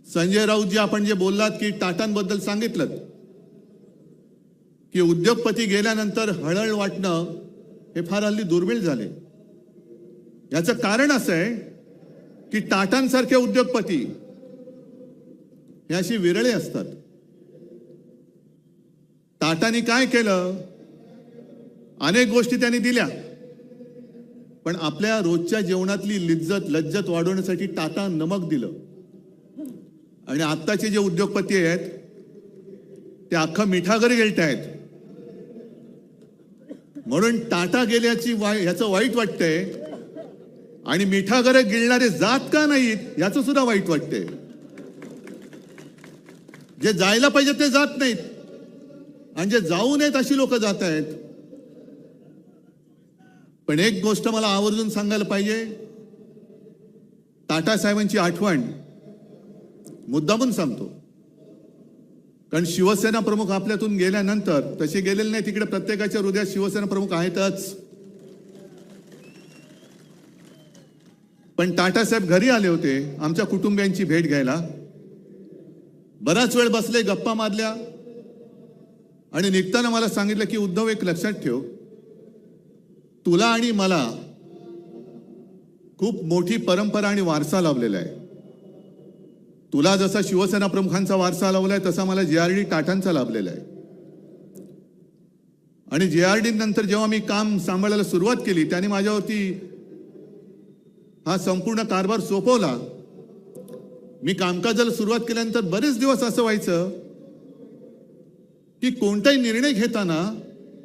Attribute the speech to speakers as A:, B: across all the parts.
A: संजय राऊत जी, आपण जे बोललात की टाटांबद्दल सांगितलं की उद्योगपती गेल्यानंतर हळहळ वाटणं हे फार हल्ली दुर्मिळ झाले. याचं कारण असं आहे की टाटांसारखे उद्योगपती हे अशी विरळे असतात. टाटांनी काय केलं? अनेक गोष्टी त्यांनी दिल्या, पण आपल्या रोजच्या जेवणातली लज्जत वाढवण्यासाठी टाटा नमक दिलं. आणि आत्ताचे जे उद्योगपती आहेत ते अख्खं मिठागर गिळतायत. म्हणून टाटा गेल्याची ह्याचं वाईट वाटतंय आणि मिठागर गिळणारे जात का नाहीत याचं सुद्धा वाईट वाटतंय. जे जायला पाहिजे ते जात नाहीत आणि जे जाऊ नयेत अशी लोक जात आहेत. पण एक गोष्ट मला आवर्जून सांगायला पाहिजे, टाटा साहेबांची आठवण मुद्दामून सांगतो, कारण शिवसेना प्रमुख आपल्यातून गेल्यानंतर तसे गेलेले नाही, तिकडे प्रत्येकाच्या हृदयात शिवसेना प्रमुख आहेतच. पण टाटा साहेब घरी आले होते आमच्या कुटुंबियांची भेट घ्यायला. बराच वेळ बसले, गप्पा मारल्या आणि निघताना मला सांगितलं की उद्धव, एक लक्षात ठेव, तुला आणि मला खूप मोठी परंपरा आणि वारसा लाभलेला आहे. तुला जसा शिवसेना प्रमुखांचा वारसा लाभलाय तसा मला JRD टाटांचा लाभलेला आहे. आणि JRD नंतर जेव्हा मी काम सांभाळायला सुरुवात केली त्याने माझ्यावरती हा संपूर्ण कारभार सोपवला. मी कामकाजाला सुरुवात केल्यानंतर बरेच दिवस असं व्हायचं की कोणताही निर्णय घेताना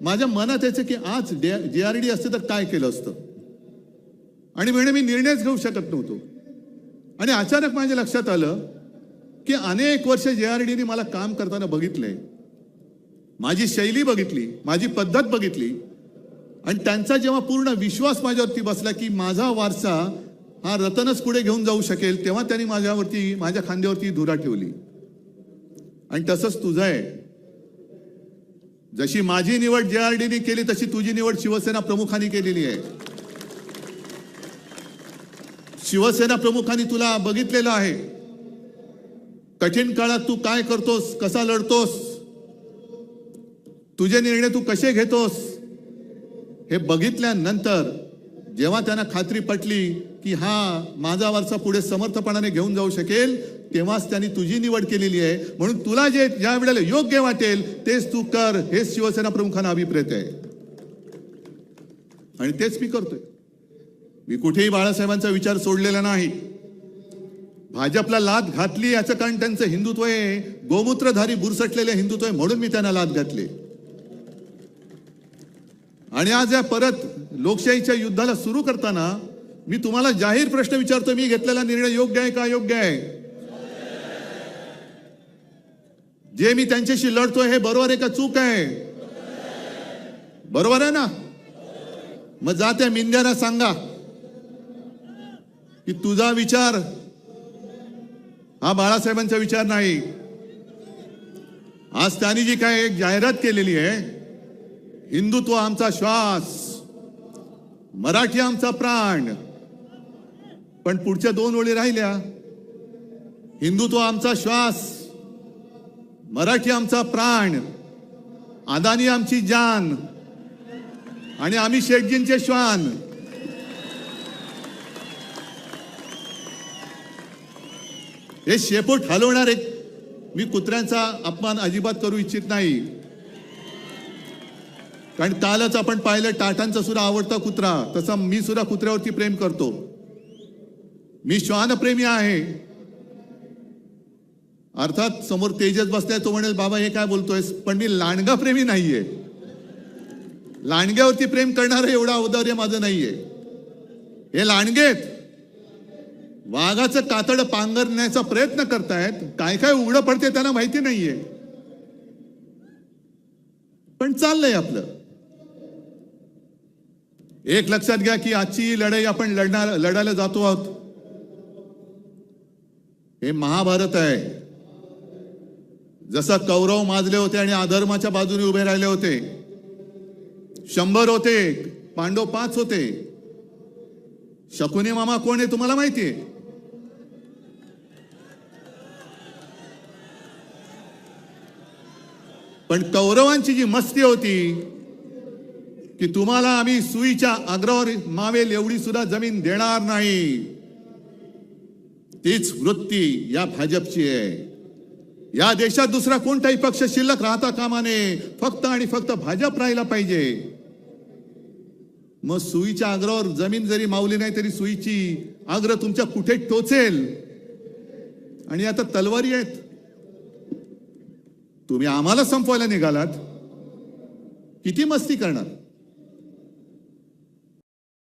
A: माझ्या मनात यायचं की आज JRD असते तर काय केलं असतं, आणि म्हणजे मी निर्णयच घेऊ शकत नव्हतो. आणि अचानक माझ्या लक्षात आलं की अनेक वर्ष JRDने मला काम करताना बघितलंय, माझी शैली बघितली, माझी पद्धत बघितली, आणि त्यांचा जेव्हा पूर्ण विश्वास माझ्यावरती बसला की माझा वारसा हा रतनच पुढे घेऊन जाऊ शकेल, तेव्हा त्यांनी माझ्या खांद्यावरती धुरा ठेवली. आणि तसंच तुझं आहे. जशी माझी निवड JRDने केली तशी तुझी निवड शिवसेना प्रमुखांनी केलेली आहे. शिवसेना प्रमुखांनी तुला बघितलेलं आहे. कठीण काळात तू काय करतोस, कसा लढतोस, तुझे निर्णय तू कसे घेतोस, हे बघितल्यानंतर जेव्हा त्यांना खात्री पटली की हा माझा वारसा पुढे समर्थपणाने घेऊन जाऊ शकेल, तेव्हाच त्यांनी तुझी निवड केलेली आहे. म्हणून तुला जे ज्या वेळेला योग्य वाटेल तेच तू कर, हेच शिवसेना प्रमुखांना अभिप्रेत आहे आणि तेच मी करतोय. मी कुठेही बाळासाहेबांचा विचार सोडलेला नाही. भाजपला लाथ घातली याचं कारण त्यांचं हिंदुत्व आहे, गोमूत्रधारी बुरसटलेले हिंदुत्व आहे, म्हणून मी त्यांना लाथ घातली. आणि आज या परत लोकशाहीच्या युद्धाला सुरू करताना मी तुम्हाला जाहीर प्रश्न विचारतो, मी घेतलेला निर्णय योग्य आहे का अयोग्य आहे? जे मी त्यांच्याशी लढतोय हे बरोबर आहे का चूक आहे? बरोबर आहे ना? मग जा त्या मिंद्याला सांगा की तुझा विचार हा बाळासाहेबांचा विचार नाही. आज त्यांनी जी काय एक जाहिरात केलेली आहे, हिंदुत्व आमचा श्वास, मराठी आमचा प्राण, पण पुढच्या 2 ओळी राहिल्या, हिंदुत्व आमचा श्वास, मराठी आमचा प्राण, अदानी आमची जान आणि आम्ही शेटजींचे श्वान. हे शेपूट हलवणारे, मी कुत्र्यांचा अपमान अजिबात करू इच्छित नाही, कारण कालच आपण पाहिलं टाटांचा सुद्धा आवडता कुत्रा, तसा मी सुद्धा कुत्र्यावरती प्रेम करतो. मी श्वानप्रेमी आहे. अर्थात समोर तेजस बसलाय, तो म्हणेल बाबा हे काय बोलतोयस, पण मी लांडगा प्रेमी नाहीये. लांडग्यावरती प्रेम करणारं एवढं औदार्य माझं नाहीये. हे लांडगेत वाघाचं कातड पांघरण्याचा प्रयत्न करतायत, काय काय उघडं पडते त्यांना माहिती नाहीये, पण चाललंय आपलं. एक लक्षात घ्या की आजची लढाई आपण लढायला जातो आहोत, हे महाभारत आहे. जसं कौरव माजले होते आणि अधर्माच्या बाजूने उभे राहिले होते, 100 होते, पांडव 5 होते. शकुनी मामा कोण आहे तुम्हाला माहितीये? पण कौरवांची जी मस्ती होती की तुम्हाला आम्ही सुईच्या अग्रावर मावेल एवढी सुद्धा जमीन देणार नाही, तीच वृत्ती या भाजपची आहे. या देशात दुसरा कोणताही पक्ष शिल्लक राहता कामा नये, फक्त आणि फक्त भाजप राहिला पाहिजे. मग सुईच्या अग्रावर जमीन जरी मावली नाही तरी सुईची अग्र तुमच्या कुठे टोचेल. आणि आता तलवारी आहेत. तुम्ही आम्हाला संपवायला निघालात, किती मस्ती करणार.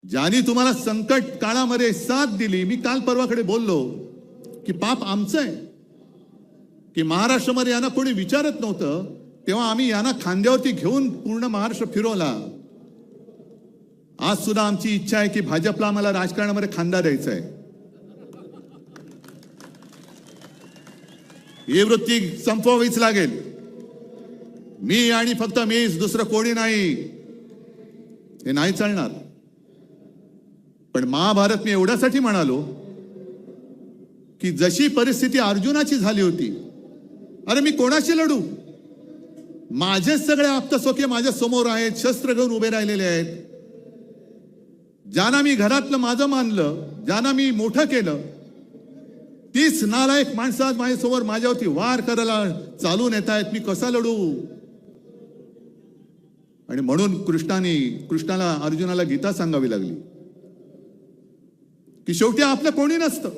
A: ज्यांनी तुम्हाला संकट काळामध्ये साथ दिली, मी काल परवाकडे बोललो की पाप आमचं आहे की महाराष्ट्रामध्ये यांना कोणी विचारत नव्हतं, तेव्हा आम्ही यांना खांद्यावरती घेऊन पूर्ण महाराष्ट्र फिरवला. आज सुद्धा आमची इच्छा आहे की भाजपला आम्हाला राजकारणामध्ये खांदा द्यायचा आहे. ही वृत्ती संपवावीच लागेल. मी आणि फक्त मीच, दुसरं कोणी नाही, हे नाही चालणार. पण महाभारत मी एवढ्यासाठी म्हणालो की जशी परिस्थिती अर्जुनाची झाली होती, अरे मी कोणाशी लढू, माझेच सगळे आप्तसोके माझ्या समोर आहेत, शस्त्र घेऊन उभे राहिलेले आहेत. ज्यांना मी घरातलं माझं मानलं, ज्यांना मी मोठं केलं, तीच नालायक माणसं आज माझ्यासमोर माझ्यावरती वार करायला चालून येत आहेत. मी कसा लढू. आणि म्हणून कृष्णाला अर्जुनाला गीता सांगावी लागली की शेवटी आपलं कोणी नसतं.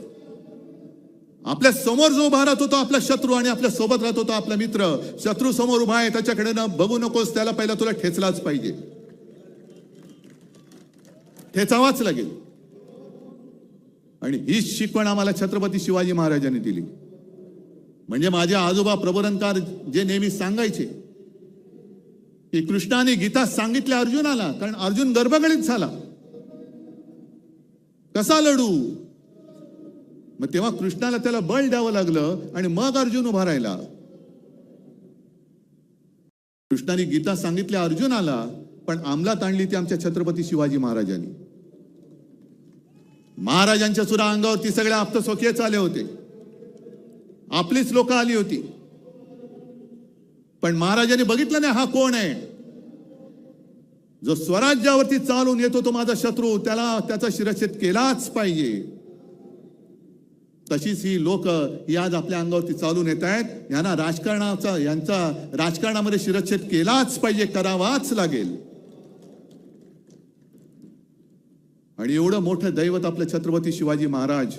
A: आपल्या समोर जो उभा राहतो तो आपला शत्रू आणि आपल्या सोबत राहतो तो आपला मित्र. शत्रू समोर उभा आहे त्याच्याकडे न बघू नकोस, त्याला पहिला तुला ठेचलाच पाहिजे, ठेचावाच लागेल. आणि हीच शिकवण आम्हाला छत्रपती शिवाजी महाराजांनी दिली. म्हणजे माझे आजोबा प्रबोधनकार जे नेहमी सांगायचे की कृष्णाने गीता सांगितल्या अर्जुनाला, कारण अर्जुन गर्भगळीत झाला, कसा लढू. मग तेव्हा कृष्णाला त्याला बळ द्यावं लागलं आणि मग अर्जुन उभा राहिला. कृष्णाने गीता सांगितल्या अर्जुनाला, पण अंमलात आणली ती आमच्या छत्रपती शिवाजी महाराजांनी. महाराजांच्या सुद्धा अंगावरती सगळे आप्तसोके आले होते, आपलीच लोक आली होती. पण महाराजांनी बघितलं नाही हा कोण आहे. जो स्वराज्यावरती चालून येतो तो माझा शत्रू, त्याला त्याचा शिरच्छेद केलाच पाहिजे. तशीच ही लोक ही आज आपल्या अंगावरती चालून येत आहेत. यांना यांचा राजकारणामध्ये शिरच्छेद केलाच पाहिजे, करावाच लागेल. आणि एवढं मोठं दैवत आपलं छत्रपती शिवाजी महाराज,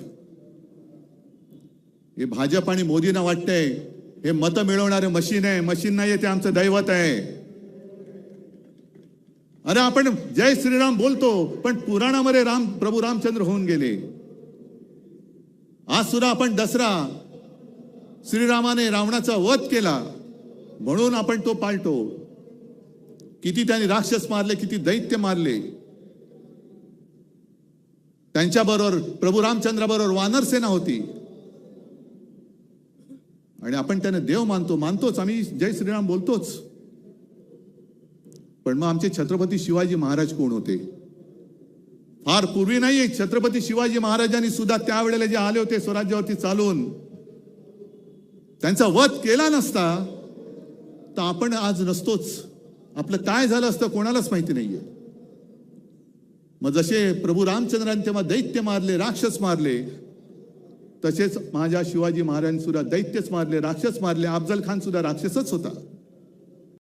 A: हे भाजप आणि मोदींना वाटतंय हे मतं मिळवणारे मशीन आहे. मशीन नाहीये, ते आमचं दैवत आहे. अरे आपण जय श्रीराम बोलतो, पण पुराणामध्ये प्रभू रामचंद्र होऊन गेले. आज सुद्धा आपण दसरा, श्रीरामाने रावणाचा वध केला म्हणून आपण तो पाळतो. किती त्यांनी राक्षस मारले, किती दैत्य मारले. त्यांच्याबरोबर प्रभू रामचंद्राबरोबर वानर सेना होती. आणि आपण त्यांना देव मानतोच, आम्ही जय श्रीराम बोलतोच. पण मग आमचे छत्रपती शिवाजी महाराज कोण होते. फार पूर्वी नाही, छत्रपती शिवाजी महाराजांनी सुद्धा त्यावेळेला जे आले होते स्वराज्यावरती चालून, त्यांचा वध केला नसता तर आपण आज नसतोच. आपलं काय झालं असतं कोणालाच माहिती नाहीये. मग जसे प्रभू रामचंद्रांनी तेव्हा दैत्य मारले, राक्षस मारले, तसेच माझ्या शिवाजी महाराजांनी सुद्धा दैत्यच मारले, राक्षस मारले. अफजल खान सुद्धा राक्षसच होता.